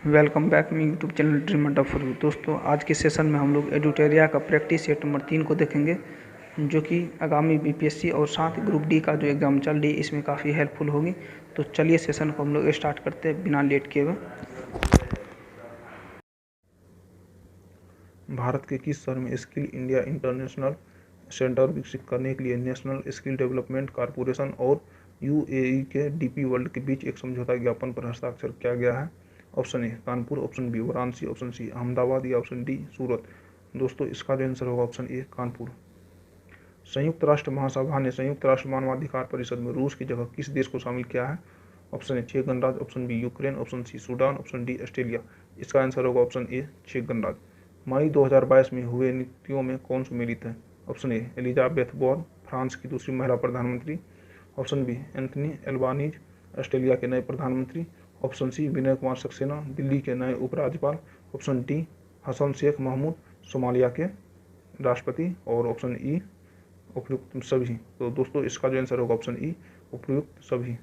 Welcome back मी YouTube channel dream अड्डा for you. दोस्तों, आज के सेशन में हम लोग एडुटेरिया का प्रैक्टिस सेट नंबर 3 को देखेंगे, जो कि आगामी बीपीएससी और साथ ग्रुप डी का जो एग्ज़ाम चल रही है इसमें काफ़ी हेल्पफुल होगी। तो चलिए सेशन को हम लोग स्टार्ट करते हैं बिना लेट किए हुए। भारत के किस शहर में स्किल इंडिया इंटरनेशनल सेंटर विकसित करने के लिए नेशनल स्किल डेवलपमेंट कॉरपोरेशन और यूएई के डीपी वर्ल्ड के बीच एक समझौता ज्ञापन पर हस्ताक्षर किया गया है? Option A Kanpur, option B Varanasi, option C Ahmedabad या ऑप्शन डी सूरत। दोस्तों, इसका जो आंसर होगा ऑप्शन ए कानपुर। संयुक्त राष्ट्र महासभा ने संयुक्त राष्ट्र मानवाधिकार परिषद में रूस की जगह किस देश को शामिल किया है? ऑप्शन ए चेक गणराज्य, option B Ukraine, option C Sudan, option D Australia. इसका आंसर होगा ऑप्शन ए चेक गणराज्य। मई 2022 में हुए नीतियों में कौन सम्मिलित है? Option A Elizabeth Borne, France की दूसरी महिला प्रधानमंत्री, option B Anthony Albanese, Australia के नए प्रधानमंत्री, ऑप्शन सी विनय कुमार सक्सेना, दिल्ली के नए उपराज्यपाल, option D Hassan Sheikh Mohamud, Somalia के राष्ट्रपति, और ऑप्शन ई उपयुक्त सभी। तो दोस्तों, इसका जो आंसर होगा ऑप्शन ई उपयुक्त सभी।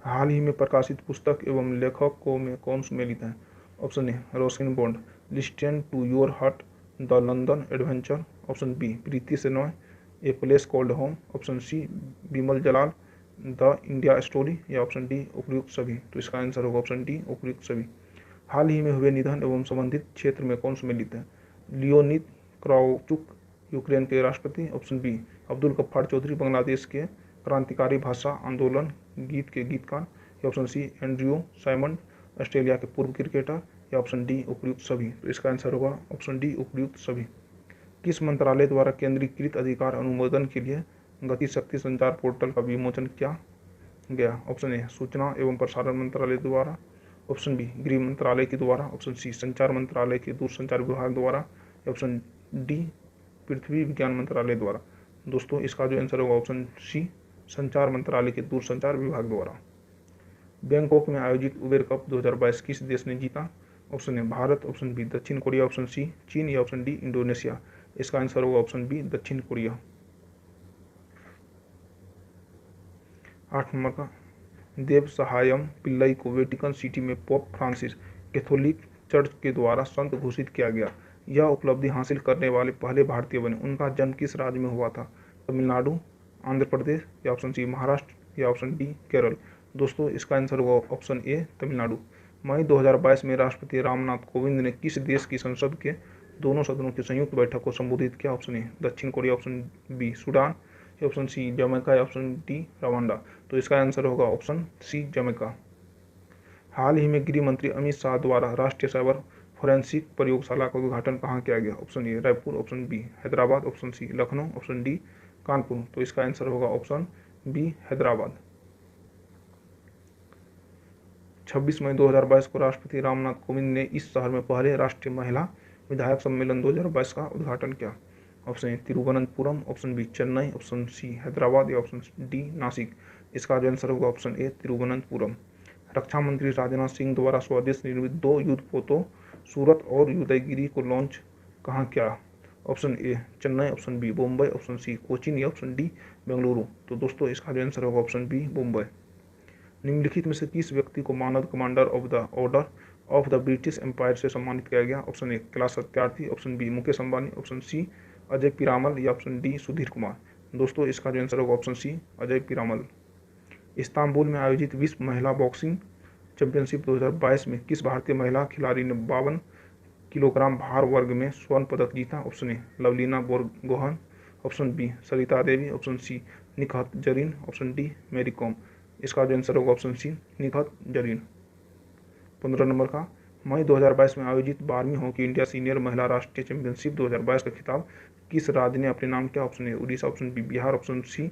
हाल ही में प्रकाशित पुस्तक एवं लेखकों में कौन सम्मिलित है? Option A Ruskin Bond, listen to your heart, the London adventure, option B Preeti Shenoy, a place called home, option C Bimal Jalal, the India story, या ऑप्शन डी उपयुक्त सभी। तो इसका आंसर होगा ऑप्शन डी उपयुक्त सभी। हाल ही में हुए निधन एवं संबंधित क्षेत्र में कौन सम्मिलित है? लियोनिद क्राउचुक, यूक्रेन के राष्ट्रपति, ऑप्शन बी अब्दुल गफ्फार चौधरी, बांग्लादेश के क्रांतिकारी भाषा आंदोलन गीत के गीतकार, या option C Andrew Symonds, Australia के पूर्व क्रिकेटर, या ऑप्शन डी उपयुक्त सभी। तो इसका आंसर होगा ऑप्शन डी उपयुक्त सभी। किस मंत्रालय द्वारा केंद्रीकृत अधिकार अनुमोदन के लिए गति शक्ति संचार पोर्टल का विमोचन किया गया? ऑप्शन ए सूचना एवं प्रसारण मंत्रालय द्वारा, ऑप्शन बी गृह मंत्रालय के द्वारा, ऑप्शन सी संचार मंत्रालय के दूरसंचार विभाग द्वारा, या ऑप्शन डी पृथ्वी विज्ञान मंत्रालय द्वारा। दोस्तों, इसका जो आंसर होगा ऑप्शन सी संचार मंत्रालय के दूरसंचार विभाग द्वारा। बैंकॉक में आयोजित उबेर कप 2022 किस देश ने जीता? Option A Bharat, option B दक्षिण कोरिया, ऑप्शन सी चीन, या ऑप्शन डी इंडोनेशिया। इसका आंसर होगा ऑप्शन बी दक्षिण कोरिया। 8 नंबर का, देव सहायम पिल्लई को वेटिकन सिटी में पोप फ्रांसिस कैथोलिक चर्च के द्वारा संत घोषित किया गया। यह उपलब्धि हासिल करने वाले पहले भारतीय बने। उनका जन्म किस राज्य में हुआ था? तमिलनाडु, आंध्र प्रदेश, या ऑप्शन सी महाराष्ट्र, या ऑप्शन डी केरल। दोस्तों, इसका आंसर होगा ऑप्शन ए तमिलनाडु। मई 2022 में राष्ट्रपति रामनाथ कोविंद ने किस देश की संसद के दोनों सदनों की संयुक्त बैठक को संबोधित किया? ऑप्शन ए दक्षिण कोरिया, ऑप्शन बी सूडान, या ऑप्शन सी जमैका, या ऑप्शन डी रवांडा। तो इसका आंसर होगा ऑप्शन सी जमैका। हाल ही में गृह मंत्री अमित शाह द्वारा राष्ट्रीय साइबर फोरेंसिक प्रयोगशाला का उद्घाटन कहाँ किया गया? Option A Raipur, option B Hyderabad, option C Lucknow, option D Kanpur. तो इसका आंसर होगा ऑप्शन बी हैदराबाद। 26 मई 2022 को राष्ट्रपति रामनाथ कोविंद ने इस शहर में पहले राष्ट्रीय महिला विधायक सम्मेलन 2022 का उद्घाटन किया। Option A Thiruvananthapuram, option B Chennai, option C Hyderabad, या ऑप्शन डी नासिक। इसका जो आंसर होगा ऑप्शन ए तिरुवनंतपुरम। रक्षा मंत्री राजनाथ सिंह द्वारा स्वदेश निर्मित 2 युद्धपोतों सूरत और उदयगिरी को लॉन्च कहाँ किया? Option A Chennai, option B Mumbai, option C Cochin, या ऑप्शन डी बेंगलुरु। तो दोस्तों, इसका जो आंसर होगा ऑप्शन बी मुंबई। निम्नलिखित में से किस व्यक्ति को मानद Commander of the Order of the British Empire से सम्मानित किया गया? Option A Kailash Satyarthi, option B Mukesh Ambani, option C Ajay Piramal, या ऑप्शन डी सुधीर कुमार। दोस्तों, इसका जो आंसर होगा option C Ajay Piramal. Istanbul में आयोजित विश्व महिला बॉक्सिंग चैंपियनशिप 2022 में किस भारतीय महिला खिलाड़ी ने 52 किलोग्राम भार वर्ग में स्वर्ण पदक जीता? Option A Lovlina Borgohain, option B Sarita Devi, option C Nikhat Zareen, option D Mary Kom. इसका जो आंसर होगा option C Nikhat Zareen. 15 number का, मई 2022 में आयोजित 12वीं हॉकी इंडिया सीनियर महिला राष्ट्रीय चैंपियनशिप 2022 का खिताब किस राज्य ने अपने नाम किया? Option A Orissa, option B Bihar, option C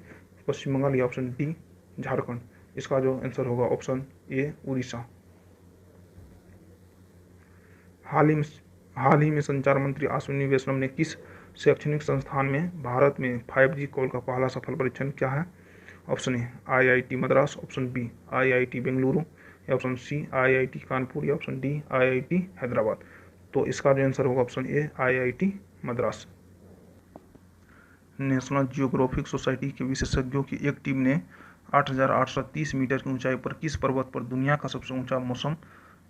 Paschim Bengal, या ऑप्शन डी झारखंड। इसका जो आंसर होगा ऑप्शन ए उड़ीसा। हाल ही में संचार मंत्री अश्विनी वैष्णव ने किस शैक्षणिक संस्थान में भारत में 5G कॉल का पहला सफल परीक्षण किया है? Option A IIT Madras, option B IIT Bengaluru, या ऑप्शन सी IIT कानपुर, या ऑप्शन डी IIT हैदराबाद। तो इसका जो आंसर होगा option A IIT Madras. National geographic society के विशेषज्ञों की एक टीम ने 8,830 मीटर की ऊंचाई पर किस पर्वत पर दुनिया का सबसे ऊंचा मौसम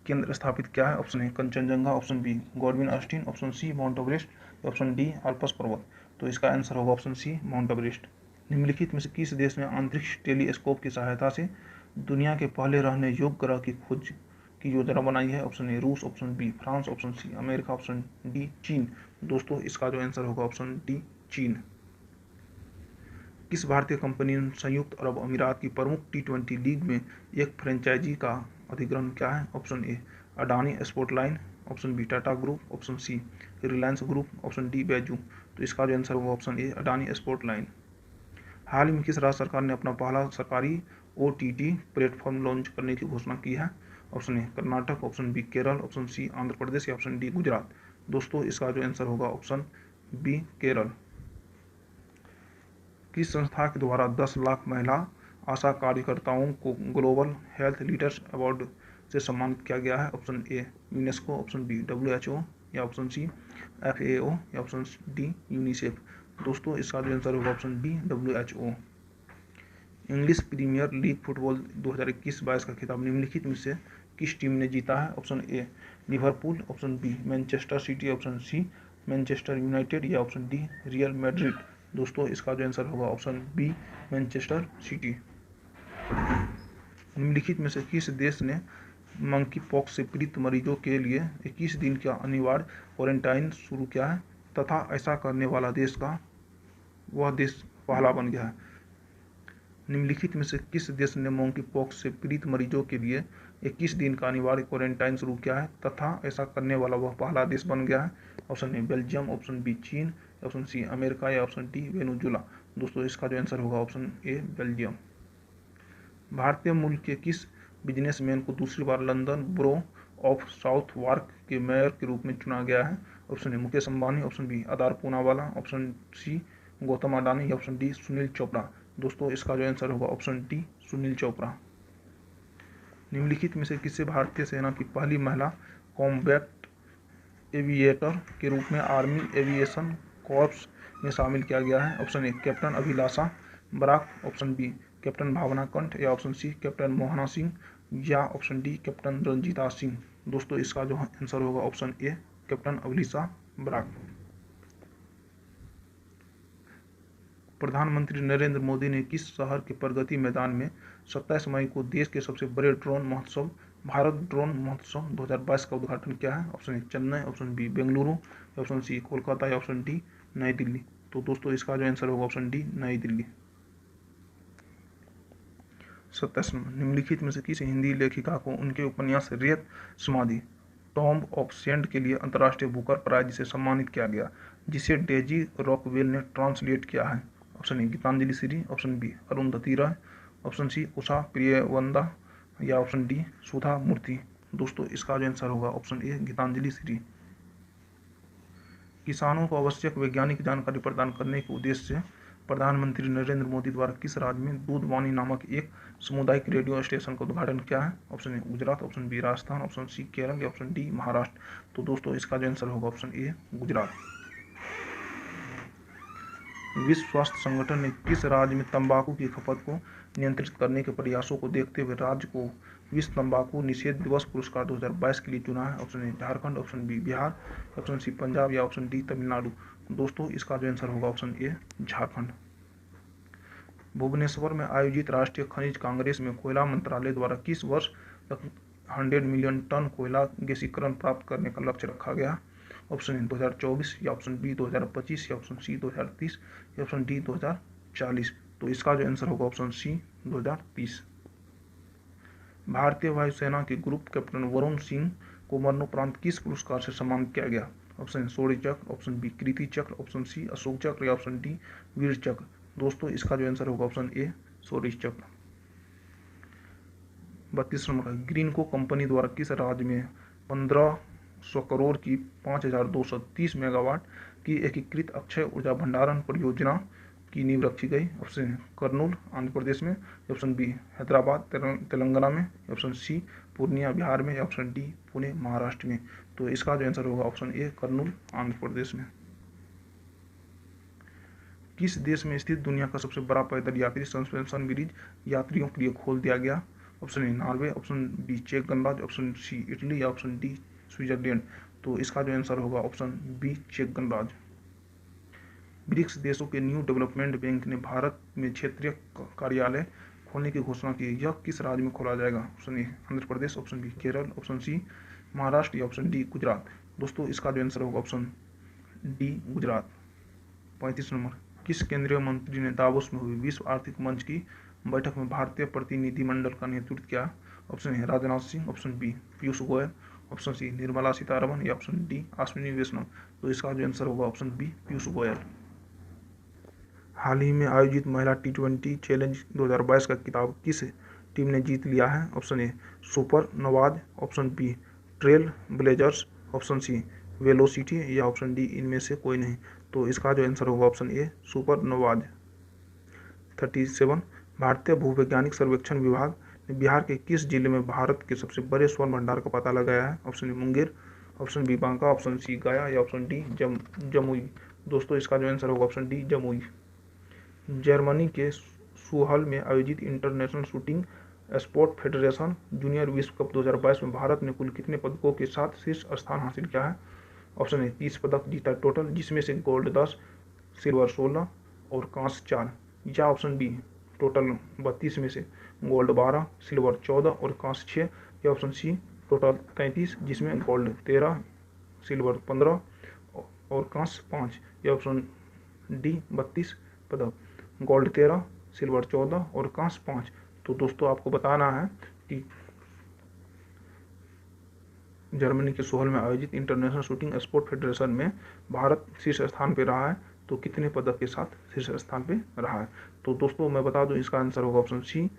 केंद्र स्थापित क्या है? Option A Kanchenjunga, option B Godwin Austen, option C Mount Everest, option D Alps पर्वत। तो इसका आंसर होगा ऑप्शन सी माउंट एवरेस्ट। निम्नलिखित में से किस देश ने अंतरिक्ष टेलीस्कोप की सहायता से दुनिया के पहले रहने योग्य ग्रह की खोज की योजना बनाई है? ऑप्शन ए रूस, option B France, option C America, option D चीन। दोस्तों इसका जो आंसर होगा ऑप्शन डी चीन। किस भारतीय कंपनी ने संयुक्त अरब अमीरात की प्रमुख T20 लीग में एक फ्रेंचाइजी का अधिग्रहण किया है? Option A Adani sport line, option B Tata group, option C Reliance group, option D Byju. तो इसका जो आंसर होगा option A Adani sport line. हाल ही में किस राज्य सरकार ने अपना पहला सरकारी OTT प्लेटफॉर्म लॉन्च करने की घोषणा की है? Option A Karnataka, option B Kerala, option C Andhra Pradesh या ऑप्शन डी गुजरात। दोस्तों इसका जो आंसर होगा ऑप्शन बी केरल। किस संस्था के द्वारा 10 लाख महिला आशा कार्यकर्ताओं को ग्लोबल हेल्थ लीडर्स अवार्ड से सम्मानित किया गया है? Option A UNESCO, option B WHO या ऑप्शन सी FAO या ऑप्शन डी यूनिसेफ। दोस्तों इसका जो आंसर होगा option B WHO। English Premier League football 2021-22 का खिताब निम्नलिखित में से किस टीम ने जीता है? Option A Liverpool, option B Manchester City, option C Manchester United या ऑप्शन डी रियल मैड्रिड। दोस्तों इसका जो आंसर होगा ऑप्शन बी मैनचेस्टर सिटी। निम्नलिखित में से किस देश ने मंकी पॉक्स से पीड़ित मरीजों के लिए 21 दिन का अनिवार्य क्वारंटाइन शुरू किया है तथा ऐसा करने वाला देश का वह देश पहला बन गया है? निम्नलिखित में से किस देश ने मंकी पॉक्स से पीड़ित मरीजों के लिए 21 दिन का अनिवार्य क्वारंटाइन शुरू किया है तथा ऐसा करने वाला वह पहला देश बन गया है? Option A Belgium, option B चीन, ऑप्शन सी अमेरिका या ऑप्शन डी वेनेजुएला। दोस्तों इसका जो आंसर होगा ऑप्शन ए बेल्जियम। भारतीय मूल के किस बिजनेसमैन को दूसरी बार London borough of Southwark के मेयर के रूप में चुना गया है? Option A Mukesh Ambani, option B Adar Poonawalla, option C Gautam Adani या ऑप्शन डी सुनील चोपड़ा। दोस्तों इसका जो आंसर होगा ऑप्शन डी सुनील चोपड़ा। निम्नलिखित में से किसे भारतीय सेना की पहली महिला कॉम्बैट एविएटर के रूप में आर्मी एविएशन कॉर्प्स में शामिल किया गया है? Option A captain Abhilasha Barak, option B captain Bhavna Kanth या option C captain Mohana Singh या option D captain Ranjita Singh. दोस्तों इसका जो आंसर होगा option A captain Abhilasha Barak. प्रधानमंत्री नरेंद्र मोदी ने किस शहर के प्रगति मैदान में 27 मई को देश के सबसे बड़े ड्रोन महोत्सव भारत ड्रोन महोत्सव 2022 का उद्घाटन किया है? Option A Chennai, option B Bengaluru, option C Kolkata या ऑप्शन डी नई दिल्ली। तो दोस्तों इसका जो आंसर होगा ऑप्शन डी नई दिल्ली। 27 नंबर, निम्नलिखित में से किस हिंदी लेखिका को उनके उपन्यास रेत समाधि टॉम्ब ऑफ सेंड के लिए अंतर्राष्ट्रीय बुकर प्राइज से सम्मानित किया गया, जिसे डेजी रॉकवेल ने ट्रांसलेट किया है? Option A Geetanjali Shree, option B Arundhati Roy, option C Usha Priyamvada या ऑप्शन डी सुधा मूर्ति। दोस्तों इसका जो आंसर होगा ऑप्शन ए गीतांजलि श्री। किसानों को आवश्यक वैज्ञानिक जानकारी प्रदान करने के उद्देश्य से प्रधानमंत्री नरेंद्र मोदी द्वारा किस राज्य में दूधवाणी नामक एक सामुदायिक रेडियो स्टेशन का उद्घाटन किया है? Option A Gujarat, option B Rajasthan, option C Kerala या ऑप्शन डी महाराष्ट्र। तो दोस्तों इसका जो आंसर होगा ऑप्शन ए गुजरात। विश्व स्वास्थ्य संगठन ने किस राज्य में तंबाकू की खपत को नियंत्रित करने के प्रयासों को देखते हुए राज्य को विश्व तंबाकू निषेध दिवस पुरस्कार 2022 के लिए चुना है? Option A Jharkhand, option B Bihar, option C Punjab या ऑप्शन डी तमिलनाडु। दोस्तों इसका जो आंसर होगा ऑप्शन ए झारखंड। भुवनेश्वर में आयोजित राष्ट्रीय खनिज कांग्रेस में कोयला मंत्रालय द्वारा किस वर्ष तक 100 मिलियन टन कोयला गैसीकरण प्राप्त करने का लक्ष्य रखा गया? ऑप्शन ए 2024 या ऑप्शन बी 2025 या ऑप्शन सी 2030 या ऑप्शन डी 2040। तो इसका जो आंसर होगा ऑप्शन सी 2030। भारतीय वायुसेना के ग्रुप कैप्टन वरुण सिंह को मरणोपरांत किस पुरस्कार से सम्मानित किया गया? ऑप्शन शौर्य चक्र, ऑप्शन बी कीर्ति चक्र, ऑप्शन सी अशोक चक्र या ऑप्शन डी वीर चक्र। दोस्तों इसका जो आंसर होगा ऑप्शन ए शौर्य चक्र। 32 नंबर, ग्रीनको कंपनी द्वारा किस राज्य में 1500 करोड़ की 5230 मेगावाट की एकीकृत अक्षय ऊर्जा भंडारण परियोजना की नींव रखी गई? ऑप्शन कर्नूल आंध्र प्रदेश में, ऑप्शन बी हैदराबाद तेलंगाना में, ऑप्शन सी पूर्णिया बिहार में या ऑप्शन डी पुणे महाराष्ट्र में। तो इसका जो आंसर होगा ऑप्शन ए कर्नूल आंध्र प्रदेश में। किस देश में स्थित दुनिया का सबसे बड़ा पैदल यात्री सस्पेंशन ब्रिज यात्रियों के लिए खोल दिया गया? Option A Norway, option B चेक गणराज्य, ऑप्शन सी इटली या ऑप्शन डी स्विट्जरलैंड। तो इसका जो आंसर होगा ऑप्शन बी चेक गणराज्य। ब्रिक्स देशों के न्यू डेवलपमेंट बैंक ने भारत में क्षेत्रीय कार्यालय खोलने की घोषणा की। यह किस राज्य में खोला जाएगा? Option A Andhra Pradesh, option B Kerala, option C Maharashtra या ऑप्शन डी गुजरात। दोस्तों इसका जो आंसर होगा ऑप्शन डी गुजरात। 35 नंबर, किस केंद्रीय मंत्री ने दावोस में हुई विश्व आर्थिक मंच की बैठक में भारतीय प्रतिनिधिमंडल का नेतृत्व किया? Option A Rajnath Singh, option B Piyush Goyal, option C Nirmala Sitharaman या ऑप्शन डी अश्विनी वैष्णव। तो इसका जो आंसर होगा ऑप्शन बी पीयूष गोयल। हाल ही में आयोजित महिला T20 चैलेंज 2022 का खिताब किस टीम ने जीत लिया है? Option A Supernovas, option B Trailblazers, option C Velocity या ऑप्शन डी इनमें से कोई नहीं। तो इसका जो आंसर होगा ऑप्शन ए सुपर नोवाज। 37, भारतीय भूवैज्ञानिक सर्वेक्षण विभाग ने बिहार के किस जिले में भारत के सबसे बड़े स्वर्ण भंडार का पता लगाया है? Option A Munger, option B Banka, option C Gaya या ऑप्शन डी जमुई। दोस्तों इसका जो आंसर होगा ऑप्शन डी जमुई। जर्मनी के सुहल में आयोजित international shooting sport federation junior विश्व कप 2022 में भारत ने कुल कितने पदकों के साथ शीर्ष स्थान हासिल किया है? ऑप्शन ए 30 पदक जीता टोटल, जिसमें से गोल्ड 10, सिल्वर 16 और कांस्य 4, या ऑप्शन बी टोटल 32 में से गोल्ड 12, सिल्वर 14 और कांस्य 6, या ऑप्शन सी टोटल 33 जिसमें गोल्ड 13, सिल्वर 15 और कांस्य 5, या ऑप्शन डी 32 पदक, गोल्ड 13, सिल्वर 14 और कांस्य 5। तो दोस्तों आपको बताना है कि जर्मनी के सोहल में आयोजित इंटरनेशनल शूटिंग स्पोर्ट फेडरेशन में भारत शीर्ष स्थान पे रहा है, तो कितने पदक के साथ शीर्ष स्थान पे रहा है? तो दोस्तों मैं बता दूं इसका आंसर होगा ऑप्शन सी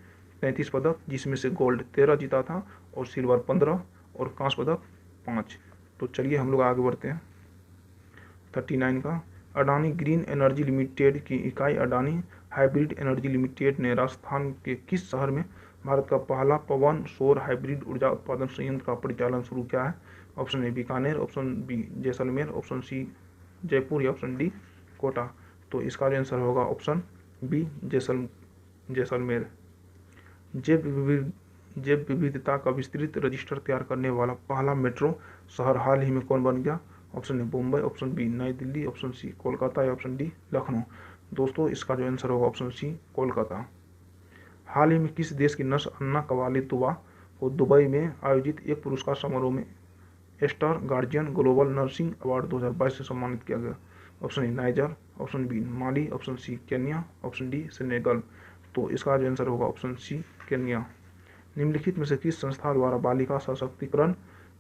33 पदक, जिसमें से गोल्ड 13 जीता था और सिल्वर 15 और कांस्य पदक 5। तो चलिए हम लोग आगे बढ़ते हैं। 39 का, अडानी ग्रीन एनर्जी लिमिटेड की इकाई अडानी हाइब्रिड एनर्जी लिमिटेड ने राजस्थान के किस शहर में भारत का पहला पवन सौर हाइब्रिड ऊर्जा उत्पादन संयंत्र का परिचालन शुरू किया है? Option A Bikaner, option B Jaisalmer, option C Jaipur या ऑप्शन डी कोटा। तो इसका जो आंसर होगा ऑप्शन बी जैसलमेर। जैव विविधता का विस्तृत रजिस्टर तैयार करने वाला पहला मेट्रो शहर हाल ही में कौन बन गया? Option A Mumbai, option B New Delhi, option C Kolkata या ऑप्शन डी लखनऊ। दोस्तों इसका जो आंसर होगा ऑप्शन सी कोलकाता। हाल ही में किस देश की नर्स अन्ना कवालेतुवा को दुबई में आयोजित एक पुरस्कार समारोह में Star Guardian Global Nursing Award 2022 से सम्मानित किया गया? Option A Niger, option B Mali, option C Kenya, option D Senegal. तो इसका जो आंसर होगा ऑप्शन सी केन्या। निम्नलिखित में से किस संस्था द्वारा बालिका सशक्तिकरण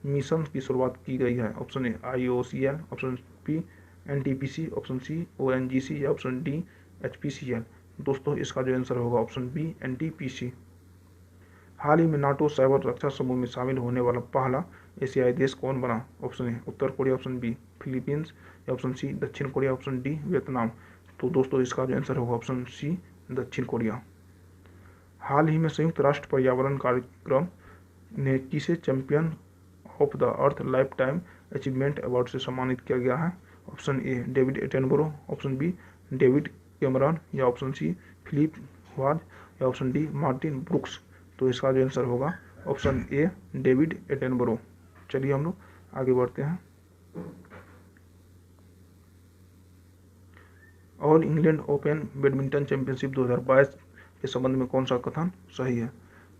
मिशन की शुरुआत की गई है? Option A IOCL, option B NTPC, option C ONGC या ऑप्शन डी HPCL। दोस्तों इसका जो आंसर होगा ऑप्शन बी NTPC। हाल ही में नाटो साइबर रक्षा समूह में शामिल होने वाला पहला एशियाई देश कौन बना? ऑप्शन ए उत्तर कोरिया, ऑप्शन बी फिलीपींस या ऑप्शन सी दक्षिण कोरिया, ऑप्शन डी वियतनाम। तो दोस्तों इसका जो आंसर होगा ऑप्शन सी दक्षिण कोरिया। हाल ही में संयुक्त राष्ट्र पर्यावरण कार्यक्रम ने किसे Champion of the Earth Lifetime Achievement Award से सम्मानित किया गया है? Option A David Attenborough, option B David Cameron या ऑप्शन सी फिलिप वाज या ऑप्शन डी मार्टिन ब्रुक्स। तो इसका जो आंसर होगा ऑप्शन ए डेविड एटनबरो। चलिए हम लोग आगे बढ़ते हैं। All England open badminton championship 2022 के संबंध में कौन सा कथन सही है?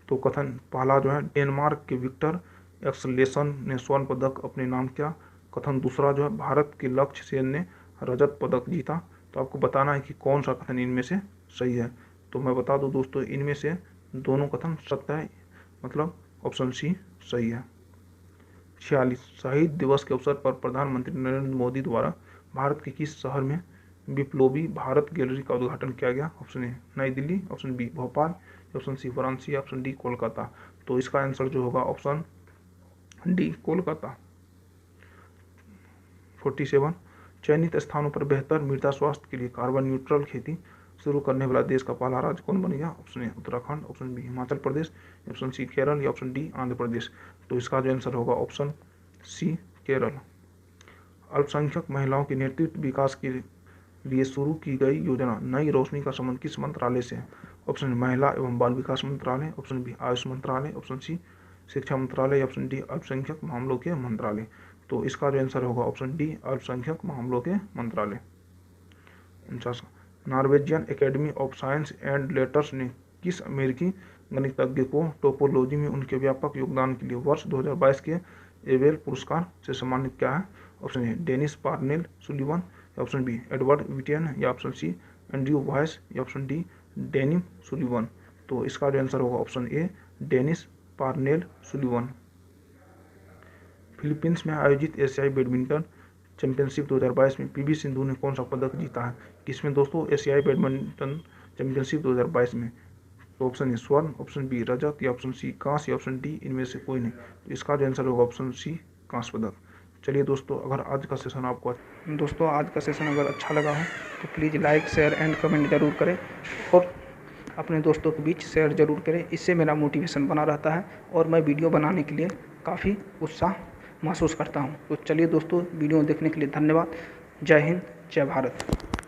तो कथन पहला जो है डेनमार्क के विक्टर एक्सलेसन ने स्वर्ण पदक अपने नाम किया। कथन दूसरा जो है भारत के लक्ष्य सेन ने रजत पदक जीता। तो आपको बताना है कि कौन सा कथन इनमें से सही है। तो मैं बता दूं दोस्तों इनमें से दोनों कथन सत्य है, मतलब ऑप्शन सी सही है। 46 शहीद दिवस के अवसर पर प्रधानमंत्री नरेंद्र मोदी द्वारा भारत के किस शहर में विप्लवी भारत गैलरी का उद्घाटन किया गया? Option A New Delhi, option B Bhopal, option C Varanasi, option D Kolkata. तो इसका आंसर जो होगा ऑप्शन डी कोलकाता। 47 चयनित स्थानों पर बेहतर मृदा स्वास्थ्य के लिए कार्बन न्यूट्रल खेती शुरू करने वाला देश का पहला राज्य कौन बन गया? Option A Uttarakhand, option B Himachal Pradesh, option C Kerala या ऑप्शन डी आंध्र प्रदेश। तो इसका जो आंसर होगा ऑप्शन सी केरल। अल्पसंख्यक महिलाओं के नेतृत्व विकास के लिए शुरू की गई योजना नई रोशनी का संबंध किस मंत्रालय से है? ऑप्शन महिला एवं बाल विकास मंत्रालय, ऑप्शन बी आयुष मंत्रालय, ऑप्शन सी शिक्षा मंत्रालय, ऑप्शन डी अल्पसंख्यक मामलों के मंत्रालय। तो इसका जो आंसर होगा ऑप्शन डी अल्पसंख्यक मामलों के मंत्रालय। 49 Norwegian academy of science and letters ने किस अमेरिकी गणितज्ञ को टोपोलॉजी में उनके व्यापक योगदान के लिए वर्ष 2022 के एबेल पुरस्कार से सम्मानित किया है? Option A Dennis Parnell Sullivan, option B Edward Witten, या ऑप्शन सी एंड्रयू वाइस, या ऑप्शन डी डेनिम सुलिवन। तो इसका जो आंसर होगा option A Dennis Parnell Sullivan. Philippines में आयोजित एशियाई बैडमिंटन चैंपियनशिप 2022 में पीवी सिंधु ने कौन सा पदक जीता है? किसमें दोस्तों? एशियाई बैडमिंटन चैंपियनशिप 2022 में। तो ऑप्शन ए स्वर्ण, ऑप्शन बी रजत, या ऑप्शन सी कांस्य, या ऑप्शन डी इनमें से कोई नहीं। तो इसका जो आंसर होगा ऑप्शन सी कांस्य पदक। चलिए दोस्तों, अगर आज का सेशन आपको अगर अच्छा लगा हो तो please like share and comment जरूर करें और अपने दोस्तों के बीच शेयर जरूर करें। इससे मेरा मोटिवेशन बना रहता है और मैं वीडियो बनाने के लिए काफ़ी उत्साह महसूस करता हूं। तो चलिए दोस्तों, वीडियो देखने के लिए धन्यवाद। जय हिंद, जय भारत।